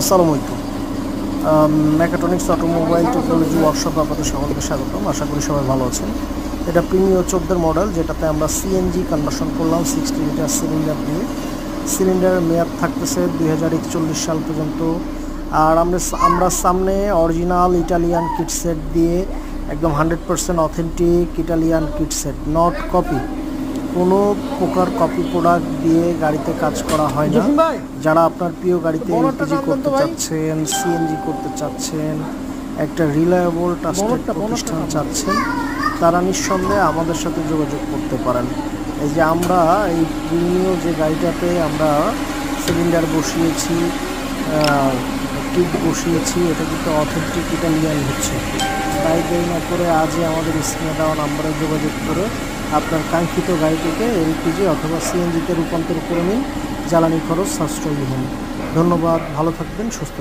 আসসালামু আলাইকুম। Mechatronics automobile technology workshop আপনাদের সকলকে স্বাগতম। আশা করি সবাই ভালো আছেন। এটা প্রিমিও 14 মডেল, যেটাতে আমরা সিএনজি কনভার্সন করলাম 60 লিটার সিলিন্ডার দিয়ে। সিলিন্ডারের মেয়াদ থাকতেছে 2041 সাল পর্যন্ত। আর আমরা সামনে অরিজিনাল ইটালিয়ান কিট সেট দিয়ে একদম 100% authentic Italian kit set, not copy. কোনো প্রকার কপি প্রোডাক্ট দিয়ে গাড়িতে কাজ করা হয় না। যারা আপনার প্রিয় গাড়িতে এলপিজি করতে চাচ্ছেন, সিএনজি করতে চাচ্ছেন, একটা রিলায়েবল ট্রাস্টেড প্রতিষ্ঠান চাচ্ছেন, তারা নিঃসন্দেহে আমাদের সাথে যোগাযোগ করতে পারেন। এই যে আমরা এই প্রিমিয় যে গাড়িটাতে আমরা সিলিন্ডার বসিয়েছি, কিট বসিয়েছি, এটা কিন্তু অথেন্টিক ইটালিয়ান হচ্ছে। তাই দেরি না করে আজই আমাদের স্ক্রিনে দেওয়া নাম্বারে যোগাযোগ করে আপনার কাঙ্ক্ষিত গাড়িটিকে এলপিজি অথবা সিএনজিতে রূপান্তর করে নিন। জ্বালানি খরচ সাশ্রয়ী হন। ধন্যবাদ, ভালো থাকবেন, সুস্থ।